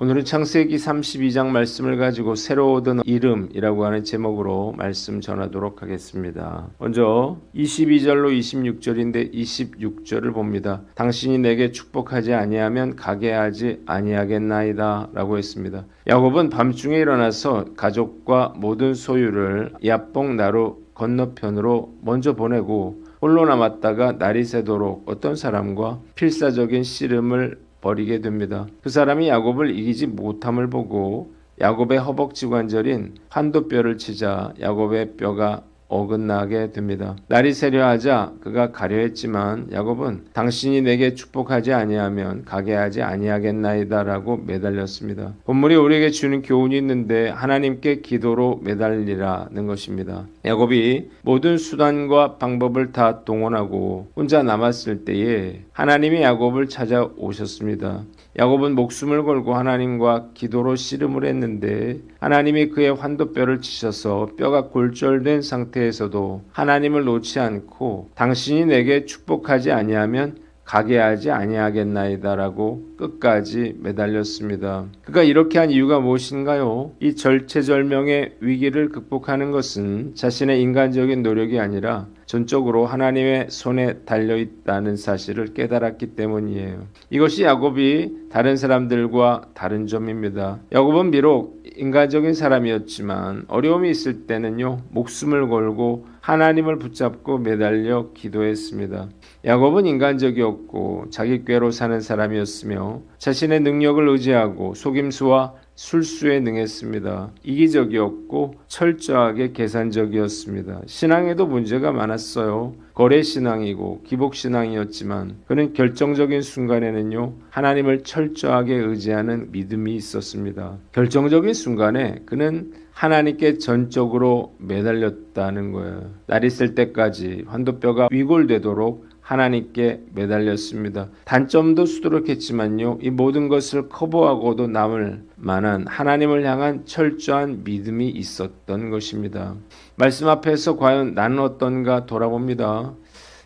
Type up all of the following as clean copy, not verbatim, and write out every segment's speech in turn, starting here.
오늘은 창세기 32장 말씀을 가지고 새로 얻은 이름이라고 하는 제목으로 말씀 전하도록 하겠습니다. 먼저 22절로 26절인데 26절을 봅니다. 당신이 내게 축복하지 아니하면 가게 하지 아니하겠나이다 라고 했습니다. 야곱은 밤중에 일어나서 가족과 모든 소유를 야복 나루 건너편으로 먼저 보내고 홀로 남았다가 날이 새도록 어떤 사람과 필사적인 씨름을 벌이게 됩니다. 그 사람이 야곱을 이기지 못함을 보고 야곱의 허벅지 관절인 환도뼈를 치자 야곱의 뼈가 어긋나게 됩니다. 날이 새려 하자 그가 가려 했지만 야곱은 당신이 내게 축복하지 아니하면 가게 하지 아니하겠나이다 라고 매달렸습니다. 본문이 우리에게 주는 교훈이 있는데 하나님께 기도로 매달리라는 것입니다. 야곱이 모든 수단과 방법을 다 동원하고 혼자 남았을 때에 하나님이 야곱을 찾아오셨습니다. 야곱은 목숨을 걸고 하나님과 기도로 씨름을 했는데 하나님이 그의 환도뼈를 치셔서 뼈가 골절된 상태에서도 하나님을 놓지 않고 당신이 내게 축복하지 아니하면 가게 하지 아니하겠나이다 라고 끝까지 매달렸습니다. 그가 이렇게 한 이유가 무엇인가요? 이 절체절명의 위기를 극복하는 것은 자신의 인간적인 노력이 아니라 전적으로 하나님의 손에 달려있다는 사실을 깨달았기 때문이에요. 이것이 야곱이 다른 사람들과 다른 점입니다. 야곱은 비록 인간적인 사람이었지만 어려움이 있을 때는요, 목숨을 걸고 하나님을 붙잡고 매달려 기도했습니다. 야곱은 인간적이었고 자기 꾀로 사는 사람이었으며 자신의 능력을 의지하고 속임수와 술수에 능했습니다. 이기적이었고 철저하게 계산적이었습니다. 신앙에도 문제가 많았어요. 거래신앙이고 기복신앙이었지만 그는 결정적인 순간에는요, 하나님을 철저하게 의지하는 믿음이 있었습니다. 결정적인 순간에 그는 하나님께 전적으로 매달렸다는 거예요. 날이 쓸 때까지 환도뼈가 위골되도록 하나님께 매달렸습니다. 단점도 수두룩했지만요, 이 모든 것을 커버하고도 남을 만한 하나님을 향한 철저한 믿음이 있었던 것입니다. 말씀 앞에서 과연 나는 어떤가 돌아봅니다.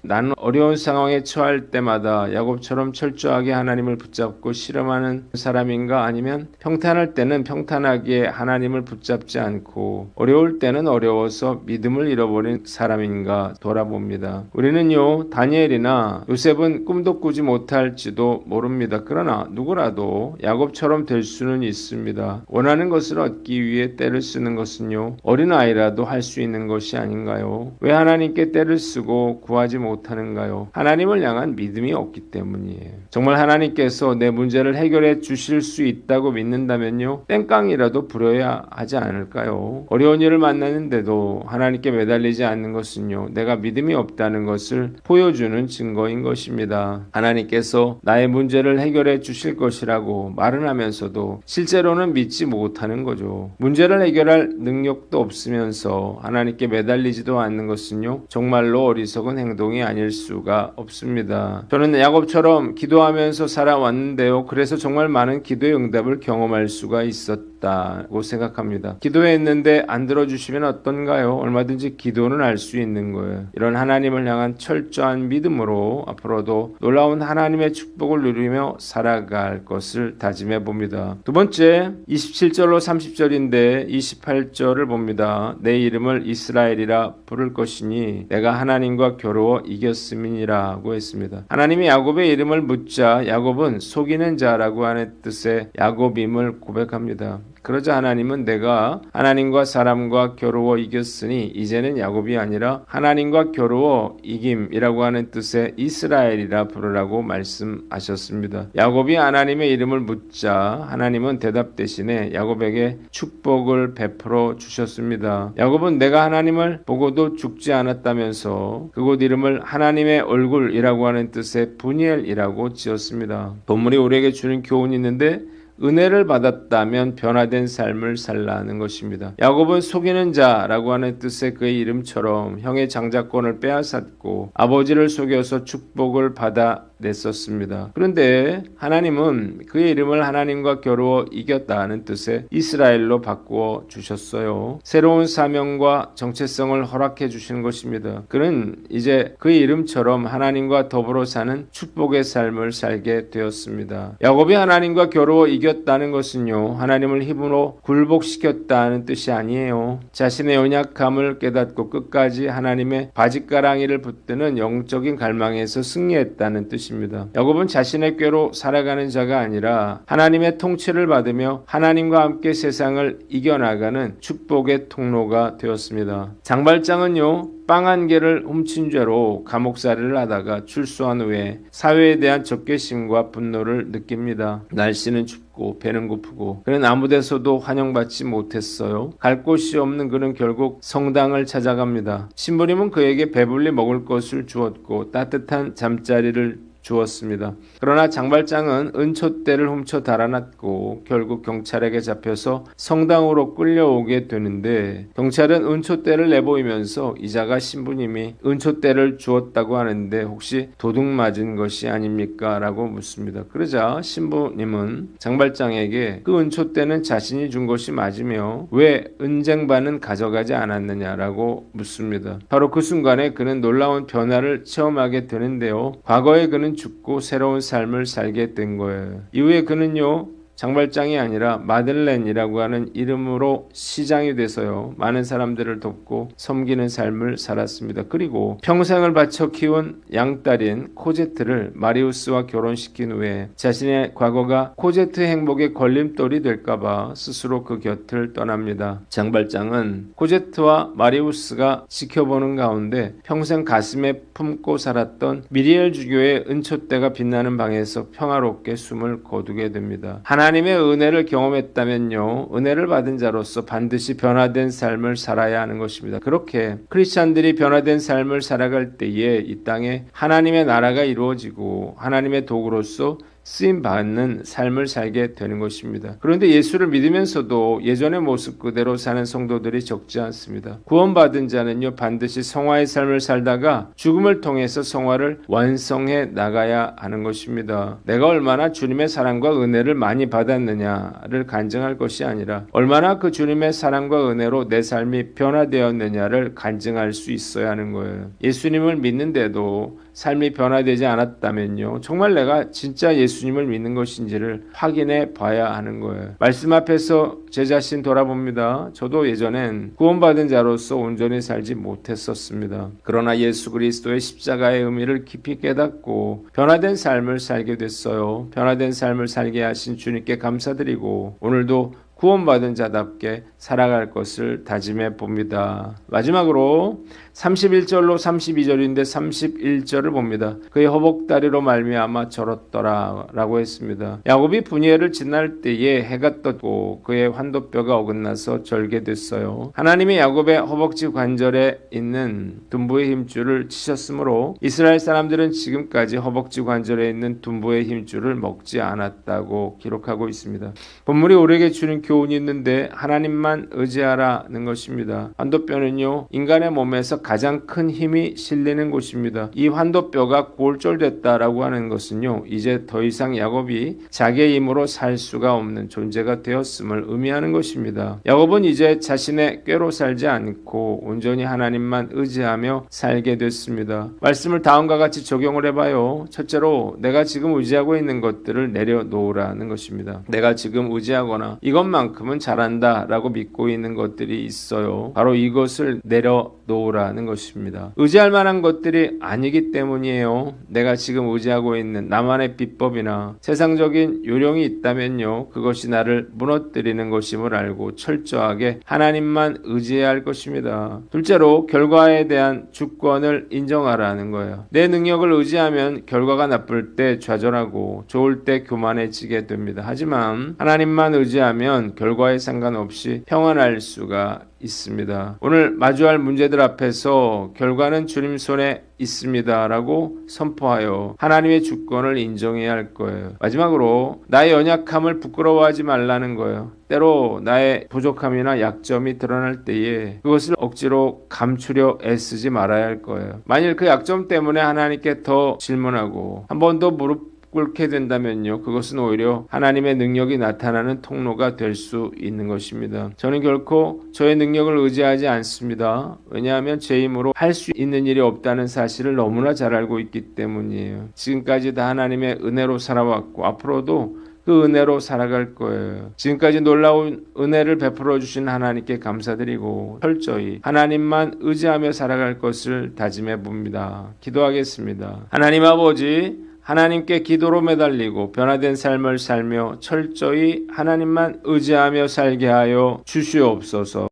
나는 어려운 상황에 처할 때마다 야곱처럼 철저하게 하나님을 붙잡고 씨름하는 사람인가, 아니면 평탄할 때는 평탄하게 하나님을 붙잡지 않고 어려울 때는 어려워서 믿음을 잃어버린 사람인가 돌아봅니다. 우리는요, 다니엘이나 요셉은 꿈도 꾸지 못할지도 모릅니다. 그러나 누구라도 야곱처럼 될 수는 있습니다. 원하는 것을 얻기 위해 때를 쓰는 것은요, 어린아이라도 할 수 있는 것이 아닌가요? 왜 하나님께 때를 쓰고 구하지 못하는가요? 하나님을 향한 믿음이 없기 때문이에요. 정말 하나님께서 내 문제를 해결해 주실 수 있다고 믿는다면요, 땡깡이라도 부려야 하지 않을까요? 어려운 일을 만나는데도 하나님께 매달리지 않는 것은요, 내가 믿음이 없다는 것을 보여주는 증거인 것입니다. 하나님께서 나의 문제를 해결해 주실 것이라고 말은 하면서도 실제로는 믿지 못하는 거죠. 문제를 해결할 능력도 없으면서 하나님께 매달리지도 않는 것은요, 정말로 어리석은 행동이 아닐 수가 없습니다. 저는 야곱처럼 기도하면서 살아왔는데요, 그래서 정말 많은 기도의 응답을 경험할 수가 있었다고 생각합니다. 기도했는데 안 들어주시면 어떤가요? 얼마든지 기도는 할 수 있는 거예요. 이런 하나님을 향한 철저한 믿음으로 앞으로도 놀라운 하나님의 축복을 누리며 살아갈 것을 다짐해 봅니다. 두 번째, 27절로 30절인데 28절을 봅니다. 내 이름을 이스라엘이라 부를 것이니 내가 하나님과 겨루어 이겼음이니라고 했습니다. 하나님이 야곱의 이름을 묻자 야곱은 속이는 자라고 하는 뜻의 야곱임을 고백합니다. 그러자 하나님은 내가 하나님과 사람과 겨루어 이겼으니 이제는 야곱이 아니라 하나님과 겨루어 이김이라고 하는 뜻의 이스라엘이라 부르라고 말씀하셨습니다. 야곱이 하나님의 이름을 묻자 하나님은 대답 대신에 야곱에게 축복을 베풀어 주셨습니다. 야곱은 내가 하나님을 보고도 죽지 않았다면서 그곳 이름을 하나님의 얼굴이라고 하는 뜻의 브니엘이라고 지었습니다. 본문이 우리에게 주는 교훈이 있는데 은혜를 받았다면 변화된 삶을 살라는 것입니다. 야곱은 속이는 자라고 하는 뜻의 그의 이름처럼 형의 장자권을 빼앗았고 아버지를 속여서 축복을 받아냈었습니다. 그런데 하나님은 그의 이름을 하나님과 겨루어 이겼다는 뜻의 이스라엘로 바꾸어 주셨어요. 새로운 사명과 정체성을 허락해 주시는 것입니다. 그는 이제 그의 이름처럼 하나님과 더불어 사는 축복의 삶을 살게 되었습니다. 야곱이 하나님과 겨루어 이겼 이겼다는 것은요, 하나님을 힘으로 굴복시켰다는 뜻이 아니에요. 자신의 연약함을 깨닫고 끝까지 하나님의 바짓가랑이를 붙드는 영적인 갈망에서 승리했다는 뜻입니다. 야곱은 자신의 꾀로 살아가는 자가 아니라 하나님의 통치를 받으며 하나님과 함께 세상을 이겨나가는 축복의 통로가 되었습니다. 장발장은요, 빵 한 개를 훔친 죄로 감옥살이를 하다가 출소한 후에 사회에 대한 적개심과 분노를 느낍니다. 날씨는 춥고 배는 고프고 그는 아무 데서도 환영받지 못했어요. 갈 곳이 없는 그는 결국 성당을 찾아갑니다. 신부님은 그에게 배불리 먹을 것을 주었고 따뜻한 잠자리를 주었습니다. 그러나 장발장은 은촛대를 훔쳐 달아났고 결국 경찰에게 잡혀서 성당으로 끌려오게 되는데, 경찰은 은촛대를 내보이면서 이자가 신부님이 은촛대를 주었다고 하는데 혹시 도둑 맞은 것이 아닙니까? 라고 묻습니다. 그러자 신부님은 장발장에게 그 은촛대는 자신이 준 것이 맞으며 왜 은쟁반은 가져가지 않았느냐라고 묻습니다. 바로 그 순간에 그는 놀라운 변화를 체험하게 되는데요. 과거에 그는 죽고 새로운 삶을 살게 된 거예요. 이후에 그는요, 장발장이 아니라 마들렌이라고 하는 이름으로 시장이 돼서요, 많은 사람들을 돕고 섬기는 삶을 살았습니다. 그리고 평생을 바쳐 키운 양딸인 코제트를 마리우스와 결혼시킨 후에 자신의 과거가 코제트 행복의 걸림돌이 될까봐 스스로 그 곁을 떠납니다. 장발장은 코제트와 마리우스가 지켜보는 가운데 평생 가슴에 품고 살았던 미리엘 주교의 은촛대가 빛나는 방에서 평화롭게 숨을 거두게 됩니다. 하나님의 은혜를 경험했다면요, 은혜를 받은 자로서 반드시 변화된 삶을 살아야 하는 것입니다. 그렇게 크리스찬들이 변화된 삶을 살아갈 때에 이 땅에 하나님의 나라가 이루어지고 하나님의 도구로서 쓰임받는 삶을 살게 되는 것입니다. 그런데 예수를 믿으면서도 예전의 모습 그대로 사는 성도들이 적지 않습니다. 구원받은 자는요, 반드시 성화의 삶을 살다가 죽음을 통해서 성화를 완성해 나가야 하는 것입니다. 내가 얼마나 주님의 사랑과 은혜를 많이 받았느냐를 간증할 것이 아니라 얼마나 그 주님의 사랑과 은혜로 내 삶이 변화되었느냐를 간증할 수 있어야 하는 거예요. 예수님을 믿는데도 삶이 변화되지 않았다면요, 정말 내가 진짜 예수님을 믿는 것인지를 확인해 봐야 하는 거예요. 말씀 앞에서 제 자신 돌아봅니다. 저도 예전엔 구원받은 자로서 온전히 살지 못했었습니다. 그러나 예수 그리스도의 십자가의 의미를 깊이 깨닫고 변화된 삶을 살게 됐어요. 변화된 삶을 살게 하신 주님께 감사드리고 오늘도 구원받은 자답게 살아갈 것을 다짐해 봅니다. 마지막으로 31절로 32절인데 31절을 봅니다. 그의 허벅다리로 말미암아 절었더라 라고 했습니다. 야곱이 분이엘을 지날 때에 해가 떴고 그의 환도뼈가 어긋나서 절게 됐어요. 하나님이 야곱의 허벅지 관절에 있는 둔부의 힘줄을 치셨으므로 이스라엘 사람들은 지금까지 허벅지 관절에 있는 둔부의 힘줄을 먹지 않았다고 기록하고 있습니다. 본문이 우리에게 주는 교훈이 있는데 하나님만 의지하라는 것입니다. 환도뼈는요, 인간의 몸에서 가장 큰 힘이 실리는 곳입니다. 이 환도뼈가 골절됐다라고 하는 것은요, 이제 더 이상 야곱이 자기의 힘으로 살 수가 없는 존재가 되었음을 의미하는 것입니다. 야곱은 이제 자신의 꾀로 살지 않고 온전히 하나님만 의지하며 살게 됐습니다. 말씀을 다음과 같이 적용을 해봐요. 첫째로 내가 지금 의지하고 있는 것들을 내려놓으라는 것입니다. 내가 지금 의지하거나 이것만큼은 잘한다 라고 믿고 있는 것들이 있어요. 바로 이것을 내려놓으라는 것입니다. 의지할 만한 것들이 아니기 때문이에요. 내가 지금 의지하고 있는 나만의 비법이나 세상적인 요령이 있다면요, 그것이 나를 무너뜨리는 것임을 알고 철저하게 하나님만 의지해야 할 것입니다. 둘째로 결과에 대한 주권을 인정하라는 거예요. 내 능력을 의지하면 결과가 나쁠 때 좌절하고 좋을 때 교만해지게 됩니다. 하지만 하나님만 의지하면 결과에 상관없이 평안할 수가 있습니다. 오늘 마주할 문제들 앞에서 결과는 주님 손에 있습니다라고 선포하여 하나님의 주권을 인정해야 할 거예요. 마지막으로 나의 연약함을 부끄러워하지 말라는 거예요. 때로 나의 부족함이나 약점이 드러날 때에 그것을 억지로 감추려 애쓰지 말아야 할 거예요. 만일 그 약점 때문에 하나님께 더 질문하고 한 번 더 무릎 꿇게 된다면요, 그것은 오히려 하나님의 능력이 나타나는 통로가 될 수 있는 것입니다. 저는 결코 저의 능력을 의지하지 않습니다. 왜냐하면 제 힘으로 할 수 있는 일이 없다는 사실을 너무나 잘 알고 있기 때문이에요. 지금까지 다 하나님의 은혜로 살아왔고 앞으로도 그 그 은혜로 살아갈 거예요. 지금까지 놀라운 은혜를 베풀어 주신 하나님께 감사드리고 철저히 하나님만 의지하며 살아갈 것을 다짐해 봅니다. 기도하겠습니다. 하나님 아버지, 하나님께 기도로 매달리고 변화된 삶을 살며 철저히 하나님만 의지하며 살게 하여 주시옵소서.